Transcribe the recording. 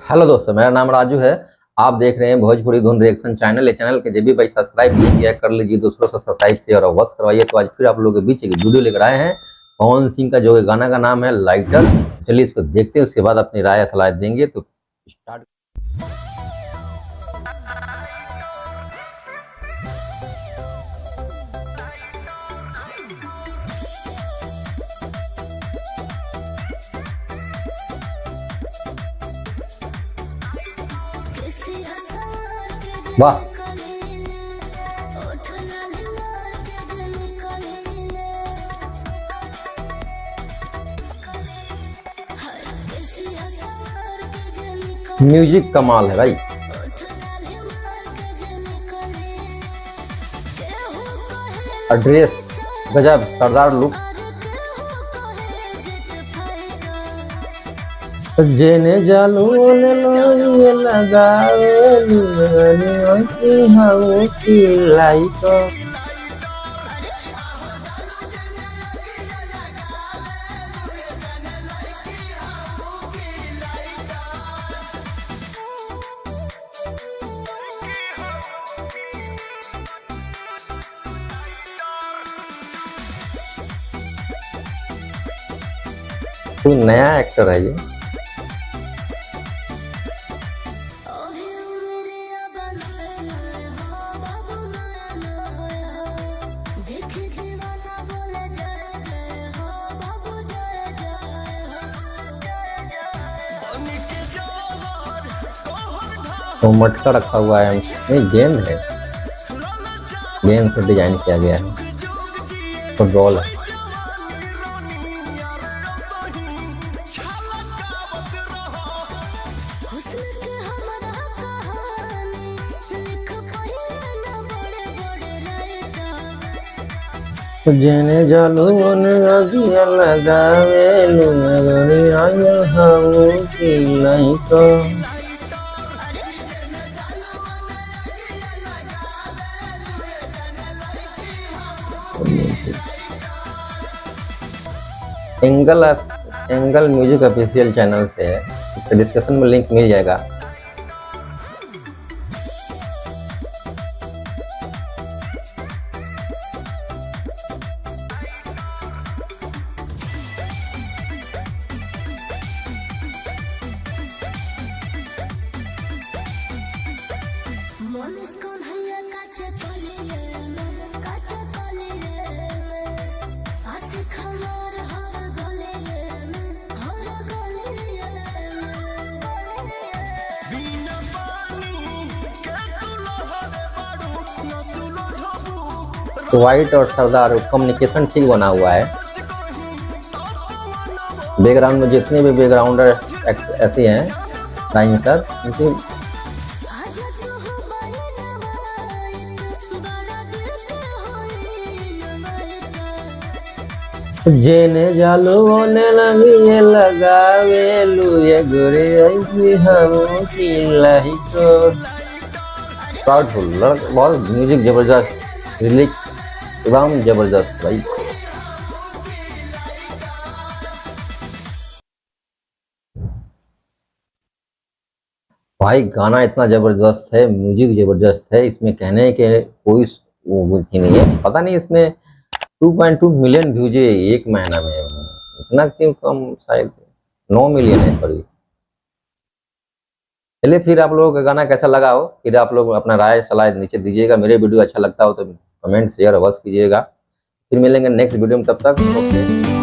Hello दोस्तों, मेरा नाम राजू है। आप देख रहे हैं भोजपुरी धुन रिएक्शन चैनल। ये चैनल के जब भी भाई सब्सक्राइब नहीं किया कर लीजिए, दूसरों से सब्सक्राइब शेयर और वॉच करवाइए। तो आज फिर आप लोगों के बीच एक वीडियो लेकर आए हैं पवन सिंह का, जो गाना का नाम है लाइटर। चलिए इसको देखते हैं, उसके बाद अपनी राय सलाह देंगे। तो स्टार्ट। वाह, म्यूजिक कमाल है भाई। ड्रेस गजब, सरदार लुक। जेने जालू ने लोई लगावे लुनी की हम की लाइट। कोई नया एक्टर है ये। तो मटका रखा हुआ है, नहीं गेंद है, गेंद से डिजाइन किया गया है। फुटबॉल है। जेने जालू ने अगिया लगावे लुनी आया हम की light. Angle music official channel से है। इसके डिस्क्रिप्शन में लिंक मिल जाएगा। व्हाइट और सरदार कम्युनिकेशन ठीक बना हुआ है। बैकग्राउंड में जितने भी बैकग्राउंडर ऐसे हैं डांसर, उनकी जेने जालू ने लगी लगावे लुए गोरे ऐसी हम की लाइट। पावरफुल, बहुत म्यूजिक जबरदस्त, लिरिक्स एकदम जबरदस्त भाई। भाई गाना इतना जबरदस्त है, म्यूजिक जबरदस्त है, इसमें कहने के कोई वो नहीं है। पता नहीं इसमें 2.2 मिलियन व्यूज है एक महीना में। इतना क्यों कम? शायद 9 मिलियन है, सॉरी। चलिए फिर आप लोगों का गाना कैसा लगा हो, फिर आप लोग अपना राय सलाह नीचे दीजिएगा। मेरे वीडियो अच्छा लगता हो तो कमेंट शेयर अवश्य कीजिएगा। फिर मिलेंगे नेक्स्ट वीडियो में, तब तक ओके।